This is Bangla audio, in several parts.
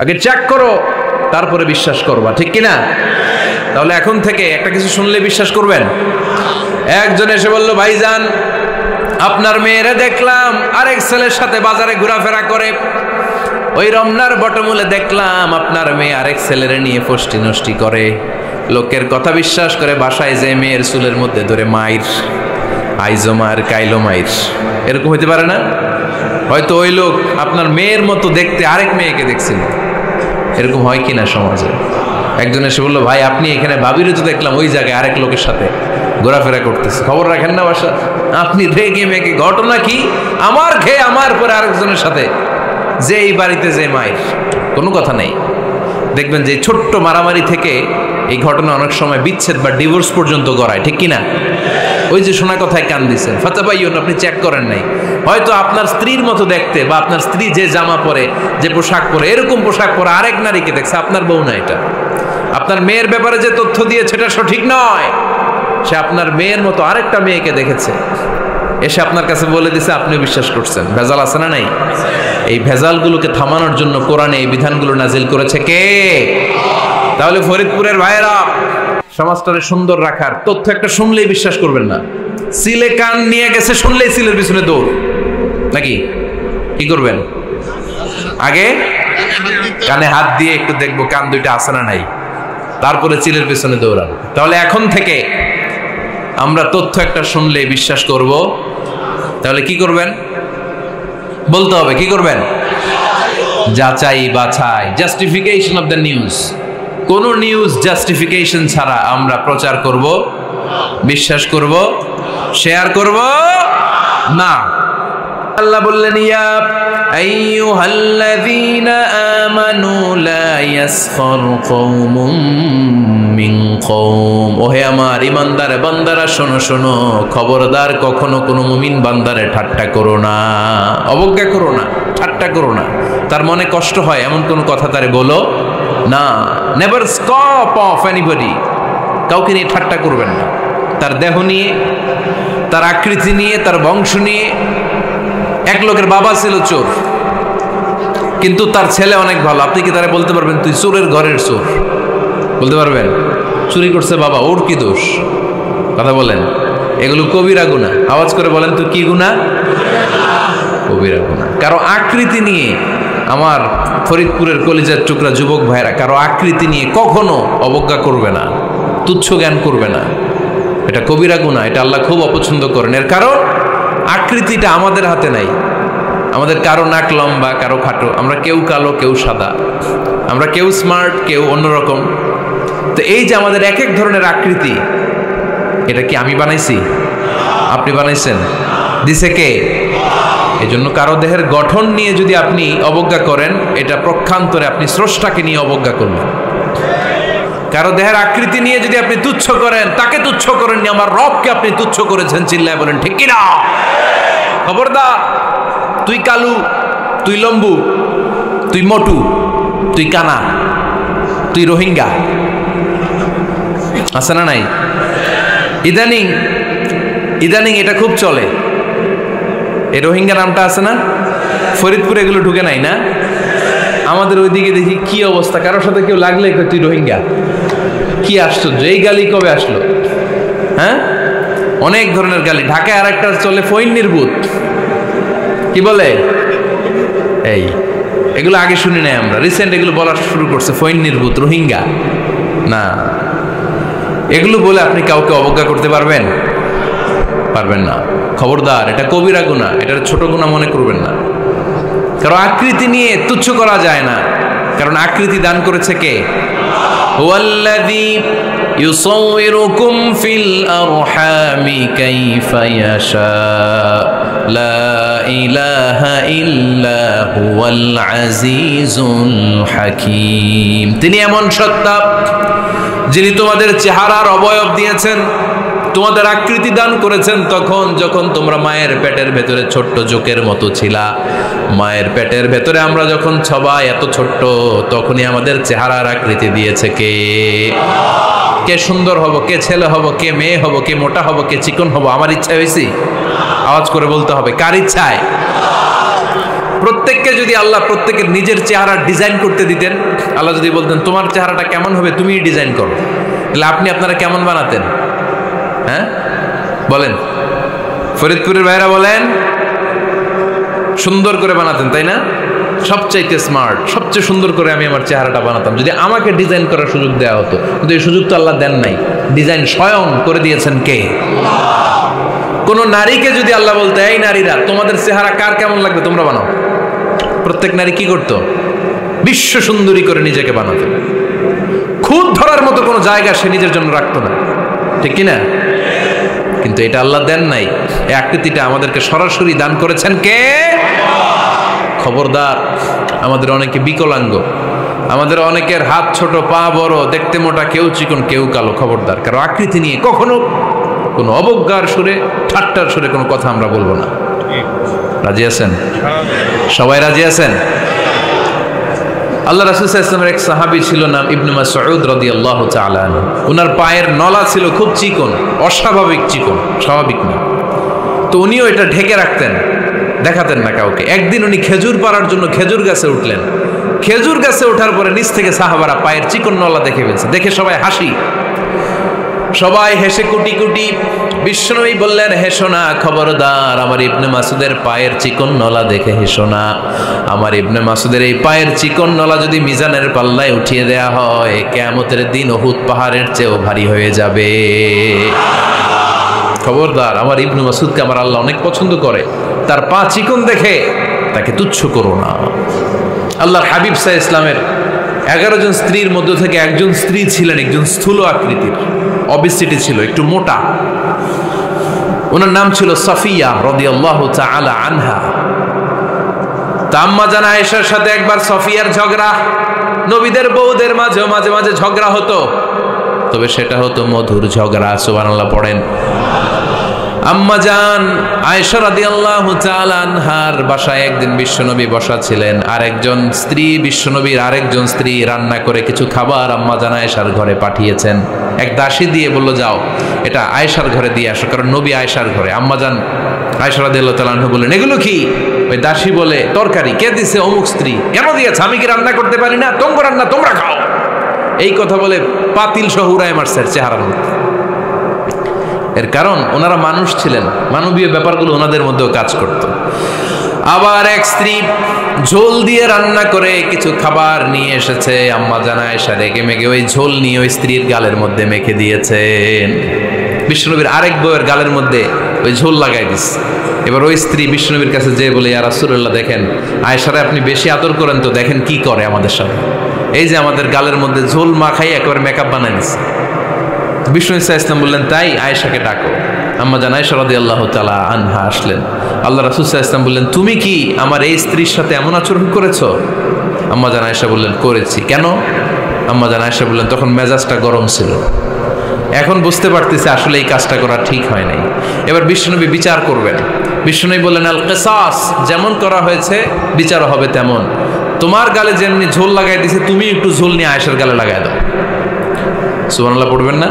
আগে চেক করো, তারপরে বিশ্বাস করবা, ঠিক কিনা? তাহলে এখন থেকে একটা কিছু শুনলে বিশ্বাস করবেন? একজন এসে বলল, ভাইজান আপনার মেয়েরা দেখলাম আরেক ছেলের সাথে বাজারে ঘোরাফেরা করে, ওই রমনার বটমূলে দেখলাম আপনার মেয়ে আরেক ছেলেরে নিয়ে ফষ্টি নষ্টি করে, লোকের কথা বিশ্বাস করে বাসায় যে মেয়ের চুলের মধ্যে ধরে মাইর, আইজো মায়ের কাইলো মাইর। এরকম হইতে পারে না? হয়তো ওই লোক আপনার মেয়ের মতো দেখতে আরেক মেয়েকে দেখছিল। এরকম হয় কিনা সমাজে? একজন এসে বললো, ভাই আপনি এখানে ভাবিরে তো দেখলাম ওই জায়গায় আরেক লোকের সাথে ঘোরাফেরা করতেছে, খবর রাখেন না বাসা? আপনি রেগে মেগে, ঘটনা কি? আমার খেয়ে আমার পরে আরেকজনের সাথে, যে এই বাড়িতে যে মায়ের, কোনো কথা নেই। দেখবেন যে ছোট্ট মারামারি থেকে এই ঘটনা অনেক সময় বিচ্ছেদ বা ডিভোর্স পর্যন্ত গড়ায়, ঠিক কিনা? ওই যে শোনা কথায় কান দিচ্ছেন, ফাতাবাইয়ুন, আপনি চেক করেন নাই। হয়তো আপনার স্ত্রীর মতো দেখতে বা আপনার স্ত্রী যে জামা পরে, যে পোশাক পরে, এরকম পোশাক পরে আরেক নারীকে দেখছে, আপনার বউ না এটা। আপনার মেয়ের ব্যাপারে যে তথ্য দিয়েছে এটা সঠিক নয়, সে আপনার মেয়ের মতো আরেকটা মেয়েকে দেখেছে, এসে আপনার কাছে বলে দিছে, আপনি বিশ্বাস করছেন। ভেজাল আছে না নাই? এই ভেজালগুলোকে থামানোর জন্য কোরআনে এই বিধানগুলো নাজিল করেছে কে? তাহলে ফরিদপুরের ভাইয়েরা, সমাজটারে সুন্দর রাখার তথ্য একটা শুনলেই বিশ্বাস করবেন না। সিলে কান নিয়ে গেছে শুনলেই সিলের পিছনে দৌড়, নাকি? কি করবেন? আগে কানে হাত দিয়ে একটু দেখবো কান দুইটা আছে না নাই, তারপরে চিলের পিছনে দৌড়ান। তাহলে এখন থেকে আমরা তথ্য একটা শুনলেই বিশ্বাস করব। তাহলে কি করবেন? বলতে হবে কি করবেন? যাচাই বাছাই, জাস্টিফিকেশন অফ দ্য নিউজ। কোন নিউজ জাস্টিফিকেশন ছাড়া আমরা প্রচার করব, বিশ্বাস করব, শেয়ার করব না। আল্লাহ বললেন, ইয়া আইয়ুহাল্লাযীনা আমানু লা ইয়াসখার কওমুম মিন কওম। ওহে আমার ঈমানদার বান্দারা, শোনো শোনো, খবরদার কখনো কোনো মুমিন বান্দারে ঠাট্টা করো না, অবজ্ঞা করো না, ঠাট্টা করো না। তার মনে কষ্ট হয় এমন কোনো কথা তারে বলো না। নেভার স্কপ অফ এনিবডি, কাউকে নিয়ে ঠাট্টা করবেন না। তার দেহ নিয়ে, তার আকৃতি নিয়ে, তার বংশ নিয়ে। এক লোকের বাবা ছিল চোর, কিন্তু তার ছেলে অনেক ভালো। আপনি কি তারা বলতে পারবেন তুই চোরের ঘরের চোর? বলতে পারবেন? চুরি করছে বাবা, ওর কি দোষ? কথা বলেন। এগুলো কবিরা গুনাহ। আওয়াজ করে বলেন তো কি গুনাহ? কবিরা গুনাহ। কারো আকৃতি নিয়ে, আমার ফরিদপুরের কলিজার টুকরা যুবক ভাইরা, কারো আকৃতি নিয়ে কখনো অবজ্ঞা করবে না, তুচ্ছ জ্ঞান করবে না। এটা কবিরা গুনাহ, এটা আল্লাহ খুব অপছন্দ করেন। এর কারণ আকৃতিটা আমাদের হাতে নাই। আমাদের কারো নাক লম্বা, কারো খাটো, আমরা কেউ কালো, কেউ সাদা, আমরা কেউ স্মার্ট, কেউ অন্যরকম। তো এই যে আমাদের এক এক ধরনের আকৃতি, এটা কি আমি বানাইছি? আপনি বানাইছেন? দিছে কে? এই জন্য কারো দেহের গঠন নিয়ে যদি আপনি অবজ্ঞা করেন, এটা প্রক্ষান্তরে আপনি স্রষ্টাকে নিয়ে অবজ্ঞা করলেন। কারো দেহের আকৃতি নিয়ে যদি আপনি তুচ্ছ করেন, তাকে তুচ্ছ করেননি, আমার রবকে আপনি তুচ্ছ করেছেন। চিল্লায় বলেন ঠিক কিনা? খবরদার, তুই কালু, তুই লম্বু, তুই মোটু, তুই কানা, তুই রোহিঙ্গা, আছে না নাই? ইদানিং ইদানিং এটা খুব চলে। এই রোহিঙ্গা নামটা আছে না? ফরিদপুরে এগুলো ঢুকে নাই না? আমাদের ওইদিকে দেখি কি অবস্থা, কারোর সাথে কেউ লাগলে তুই রোহিঙ্গা। কি আশ্চর্য, এই গালি কবে আসলো? হ্যাঁ, অনেক ধরনের গালি। ঢাকায় আর একটা চলে ফইন নির্বুত, কি বলে? এই এগুলো আগে শুনি নাই আমরা, রিসেন্ট এগুলো বলা শুরু করছে। ফইন নির্বুত, রোহিঙ্গা না, এগুলো বলে আপনি কাউকে অবজ্ঞা করতে পারবেন? পারবেন না। খবরদার, এটা কবিরা গুনাহ, এটা ছোট গুনাহ মনে করবেন না। কারণ আকৃতি নিয়ে তুচ্ছ করা যায় না, কারণ আকৃতি দান করেছে কে? হুয়াল্লাযী ইউসাউইরুকুম ফিল আরহামি কাইফা ইয়াশা লা ইলাহা ইল্লা হুয়াল আজিজুল হাকীম। তিনি এমন সত্তা যিনি তোমাদের চেহারার অবয়ব দিয়েছেন, তোমাদের আকৃতি দান করেছেন তখন যখন তোমরা মায়ের পেটের ভেতরে ছোট্ট জোকের মতো ছিলা। মায়ের পেটের ভেতরে আমরা যখন সবাই এত ছোট্ট, তখনই আমাদের চেহারার আকৃতি দিয়েছে কে? কে সুন্দর হব, কে ছেলে হব, কে মেয়ে হব, কে মোটা হব, কে চিকন হব? আমার ইচ্ছা হয়েছি? আওয়াজ করে বলতে হবে, কার ইচ্ছায়? প্রত্যেককে যদি আল্লাহ প্রত্যেকের নিজের চেহারা ডিজাইন করতে দিতেন, আল্লাহ যদি বলতেন তোমার চেহারাটা কেমন হবে তুমি ডিজাইন করো, তাহলে আপনি আপনারা কেমন বানাতেন? হ্যাঁ বলেন, ফরিদপুরের ভাইরা বলেন, সুন্দর করে বানাতেন তাই না? সবচাইতে স্মার্ট, সবচেয়ে সুন্দর করে আমি আমার চেহারাটা বানাতাম যদি আমাকে ডিজাইন করার সুযোগ দেওয়া হতো। কিন্তু এই সুযোগ তো আল্লাহ দেন নাই। ডিজাইন স্বয়ং করে দিয়েছেন কে? কোন নারীকে যদি আল্লাহ বলতে এই নারীরা তোমাদের চেহারা কার কেমন লাগবে তোমরা বানাও, প্রত্যেক নারী কি করতো? বিশ্ব সুন্দরী করে নিজেকে বানাতো। খুদ ধরার মতো কোনো জায়গা সে নিজের জন্য রাখতো না, ঠিক কিনা? কিন্তু এটা আল্লাহ দেন নাই। এই আকৃতিটা আমাদেরকে সরাসরি দান করেছেন কে? খবরদার, আমাদের অনেকে বিকলাঙ্গ, আমাদের অনেকের হাত ছোট, পা বড়, দেখতে মোটা, কেউ চিকন কেউ কালো। খবরদার, কারো আকৃতি নিয়ে কখনো কোনো অবজ্ঞার সুরে, ঠাট্টার সুরে কোনো কথা আমরা বলবো না। রাজি আছেন? সবাই রাজি আছেন? আল্লাহ রাসূল সাল্লাল্লাহু আলাইহি ওয়াসাল্লামের এক সাহাবী ছিল, নাম ইবনে মাসউদ রাদিয়াল্লাহু তাআলা আনহু। ওনার পায়ের নলা ছিল খুব চিকন, অস্বাভাবিক চিকন, স্বাভাবিক না। তো উনিও এটা ঢেকে রাখতেন, দেখাতেন না কাউকে। একদিন উনি খেজুর পাড়ার জন্য খেজুর গাছে উঠলেন। খেজুর গাছে ওঠার পরে নিচ থেকে সাহাবারা পায়ের চিকন নলা দেখে ফেলছে। দেখে সবাই হাসি, সবাই হেসে কুটি কুটি। বিশ্বনবী বললেন, হেসো না, খবরদার, আমার ইবনে মাসুদের পায়ের চিকন নলা দেখে হেসো না। আমার ইবনে মাসুদের এই পায়ের চিকন নলা যদি মিজানের পাল্লায় উঠিয়ে দেয়া হয়, কিয়ামতের দিন উহুদ পাহাড়ের চেয়েও ভারী হয়ে যাবে। খবরদার, আমার ইবনে মাসুদকে আমার আল্লাহ অনেক পছন্দ করে, তার পা চিকন দেখে তাকে তুচ্ছ করো না। আল্লাহর হাবিব সাল্লাল্লাহু আলাইহি ওয়াসাল্লামের 11 জন স্ত্রীর মধ্য থেকে একজন স্ত্রী ছিলেন একজন স্থূল আকৃতির, অবেসিটি ছিল, একটু মোটা। ওনার নাম ছিল সাফিয়া রাদিয়াল্লাহু তাআলা আনহা। আম্মা জান আয়েশার সাথে একবার সাফিয়ার ঝগড়া। নবীদের বউদের মাঝে মাঝে মাঝে ঝগড়া হতো, তবে সেটা হতো মধুর ঝগড়া। সুবহানাল্লাহ পড়েন। আম্মা জান আয়েশা রাদিয়াল্লাহু তাআলা আনহার বাসায় একদিন বিশ্বনবী বসা ছিলেন। আরেকজন স্ত্রী, বিশ্বনবীর আরেকজন স্ত্রী রান্না করে কিছু খাবার আম্মা জান আয়েশার ঘরে পাঠিয়েছেন। এক দাসী দিয়ে বলল, যাও এটা আয়েশার ঘরে দিয়ে আসো, কারণ নবী আয়েশার ঘরে। আম্মা জান আয়েশা রাদিয়াল্লাহু তাআলা আনহা বললেন, এগুলো কি? ওই দাসী বলে, তরকারি। কে দিছে? অমুক স্ত্রী। কেন দিয়েছে? আমি কি রান্না করতে পারি না? তোমরা রান্না তোমরা খাও। এই কথা বলে পাতিল সহ উড়ায় মারছে চেহারার মধ্যে। এর কারণ ওনারা মানুষ ছিলেন, মানবীয় ব্যাপারগুলো ওনাদের মধ্যেও কাজ করত। আবার এক স্ত্রী ঝোল দিয়ে রান্না করে কিছু খাবার নিয়ে এসেছে। আম্মা জান আয়েশা রেগে মেগে ওই ঝোল নিয়ে ওই স্ত্রীর গালের মধ্যে মেখে দিয়েছেন। বিশ্বনবীর আরেক বউয়ের গালের মধ্যে ওই ঝোল লাগাই দিচ্ছে। এবার ওই স্ত্রী বিশ্বনবীর কাছে যেয়ে বলে, ইয়া রাসূলুল্লাহ, দেখেন আয়েশারে আপনি বেশি আদর করেন তো, দেখেন কি করে আমাদের সাথে। এই যে আমাদের গালের মধ্যে ঝোল মাখাই একেবারে মেকআপ বানাই দিচ্ছে। বিষ্ণু ইসলাম বললেন, তাই আয়েশাকে ডাকো। আম্মা জান আয়েশা রাদিয়াল্লাহু তাআলা আনহা আসলেন। আল্লাহ রাসূল সাল্লাল্লাহু আলাইহি ওয়াসাল্লাম বললেন, তুমি কি আমার এই স্ত্রীর সাথে এমন আচরণ করেছো? আম্মা জান আয়েশা বললেন, করেছি। কেন? আম্মা জান আয়েশা বললেন, তখন মেজাজটা গরম ছিল, এখন বুঝতে পারতেছি আসলে এই কাজটা করা ঠিক হয় নাই। এবার বিশ্বনবী বিচার করবেন। বিশ্বনবী বললেন, আল কিসাস, যেমন করা হয়েছে বিচার হবে তেমন। তোমার গালে যেমনি ঝোল লাগাই দিছে, তুমি একটু ঝোল নিয়ে আয়েশার গালে লাগাই দাও। সুবহানাল্লাহ পড়বেন না?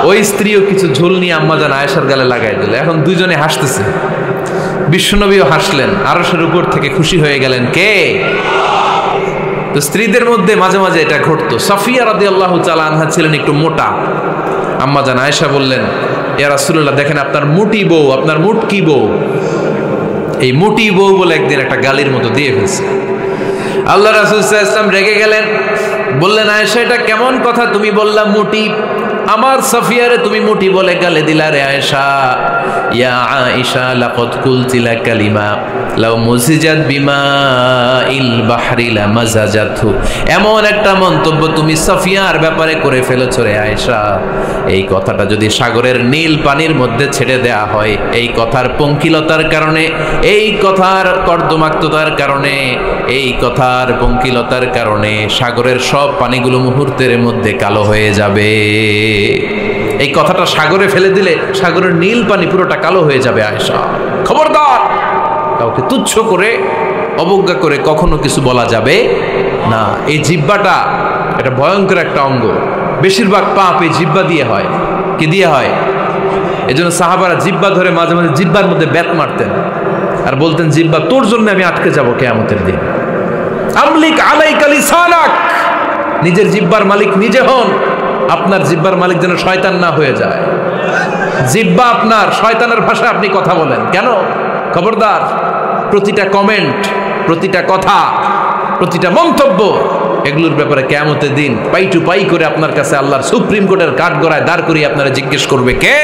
ওই স্ত্রীও কিছু ঝোল নিয়ে আম্মা জান আয়েশার গালে লাগাই দিল। এখন দুইজনে হাসতেছে, বিশ্বনবীও হাসলেন, আরশের উপর থেকে খুশি হয়ে গেলেন। কে? তো স্ত্রীদের মধ্যে মাঝে মাঝে এটা ঘটতো। সাফিয়া রাদিয়াল্লাহু তাআলা আনহা ছিলেন একটু মোটা। আম্মা জান আয়েশা বললেন, ইয়া রাসূলুল্লাহ, দেখেন আপনার মুটি বউ, আপনার মুটকি বউ, এই মুটি বউ বলে একদিন একটা গালির মতো দিয়ে ফেলছে। আল্লাহ রাসূল সাল্লাল্লাহু আলাইহি ওয়াসাল্লাম রেগে গেলেন, বললেন, আয়েশা এটা কেমন কথা তুমি বললা মুটি? আমার সাফিয়ারে তুমি মুটি বলে গালে দিলা রে আয়েশা। ইয়া আয়েশা লাকাদ কুলতি লা কালিমা লাউ মুজিজাত বিমাইল বাহরি লামাজাজাতহু। এমন একটা মন্তব্য তুমি সাফিয়ার ব্যাপারে করে ফেলেছো রে আয়েশা, এই কথাটা যদি সাগরের নীল পানির মধ্যে ছেড়ে দেয়া হয়, এই কথার পঙ্কিলতার কারণে, এই কথার কর্দমাক্ততার কারণে, এই কথার পঙ্কিলতার কারণে সাগরের সব পানিগুলো মুহূর্তের মধ্যে কালো হয়ে যাবে। এই কথাটা সাগরে ফেলে দিলে সাগরের নীল পানি পুরোটা কালো হয়ে যাবে। আয়েশা, খবরদার, কাউকে তুচ্ছ করে অবজ্ঞা করে কখনো কিছু বলা যাবে না। এই জিহ্বাটা এটা ভয়ঙ্কর একটা অঙ্গ। বেশিরভাগ পাপ এই জিহ্বা দিয়ে হয়। কি দিয়ে হয়? এই জন্য সাহাবারা জিহ্বা ধরে মাঝে মাঝে জিহ্বার মধ্যে ব্যাত মারতেন। আর বলতেন জিহ্বা তোর জন্য আমি আটকে যাব কিয়ামতের দিন। আমলিক আলাইকা লিসানাক, নিজের জিহ্বার মালিক নিজে হন। আপনার জিহ্বার মালিক যেন শয়তান না হয়ে যায়। জিহ্বা আপনার, শয়তানের ভাষায় আপনি কথা বলেন কেন? খবরদার, প্রতিটা কমেন্ট, প্রতিটা কথা, প্রতিটা মন্তব্য, এগুলোর ব্যাপারে কিয়ামতের দিন পাই টু পাই করে আপনার কাছে আল্লাহর সুপ্রিম কোর্টের কাঠগড়ায় দাঁড় করিয়ে আপনারা জিজ্ঞেস করবে কে?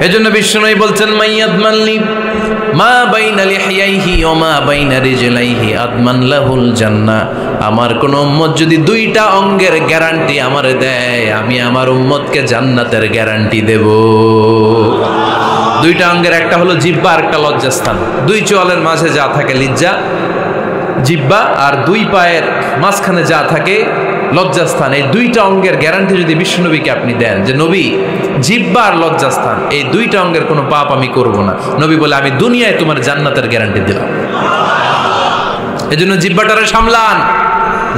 এজন্য বিষ্ণুই বলছেন মাইয়াদমানলি মা বাইনা লিহিয়াইহি ওয়া মা বাইনা রিজলাইহি আদমান লাহুল জান্নাহ। আমার কোন উম্মত যদি দুইটা অঙ্গের গ্যারান্টি আমারে দেয়, আমি আমার উম্মতকে জান্নাতের গ্যারান্টি দেব। দুইটা অঙ্গের, একটা হলো জিহ্বা আর একটা লজ্জাস্থান। দুই চোয়ালের মাঝে যা থাকে লিজ্জা জিহ্বা, আর দুই পায়ের মাঝখানে যা থাকে লজ্জাস্থান। এই দুইটা অঙ্গের গ্যারান্টি যদি বিশ্বনবীকে আপনি দেন যে নবী জিহ্বা আর লজ্জাস্থান এই দুইটা অঙ্গের কোনো পাপ আমি করব না, নবী বলে আমি দুনিয়ায় তোমার জান্নাতের গ্যারান্টি দিলাম। এজন্য জিহ্বাটারে সামলান,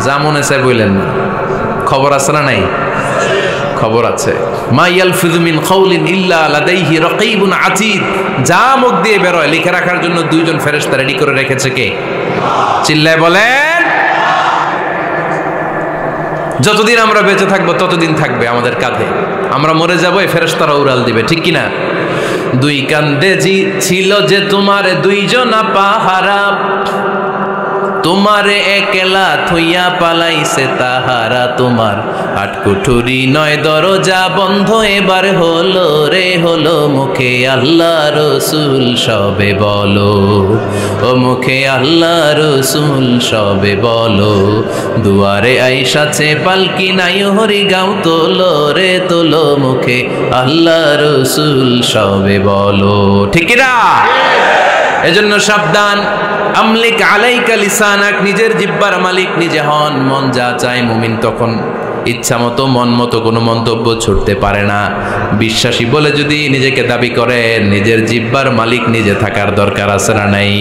যা মনে চায় বললেন না। খবর আছে না নাই? খবর আছে। মা ইয়ালফিযু মিন কাউলিন ইল্লা লাদাইহি রাকীবুন আতীদ। যা মুখ দিয়ে বের হয় লিখে রাখার জন্য দুইজন ফেরেশতা রেডি করে রেখেছে কে? চিল্লায় বলেন। যতদিন আমরা বেঁচে থাকবো ততদিন থাকবে আমাদের কাঁধে। আমরা মরে যাবো, এই ফেরেশতারা উড়াল দিবে, ঠিক কিনা? দুই কান্দে জি ছিল যে তোমার দুইজনা পাহারা, তোমারে একলা থইয়া পালাইছে তাহারা। তোমার আটকুঠুরি নয় দরজা বন্ধ এবার হলো রে হলো, মুখে আল্লাহ রসুল সবে বলো, ও মুখে আল্লাহ রসুল সবে বলো। দুয়ারে আইসাছে পালকি নাই হরি গাও তোলো রে তোলো, মুখে আল্লাহ রসুল সবে বলো, ঠিক না? এজন্য সাবধান। আমলিক আলাইকা লিসানাক, নিজের জিহ্বার মালিক নিজে হন। মন যা চায় মুমিন তখন ইচ্ছা মতো মন মতো কোনো মন্তব্য ছুটতে পারে না। বিশ্বাসী বলে যদি নিজেকে দাবি করে, নিজের জিহ্বার মালিক নিজে থাকার দরকার আছে না নাই?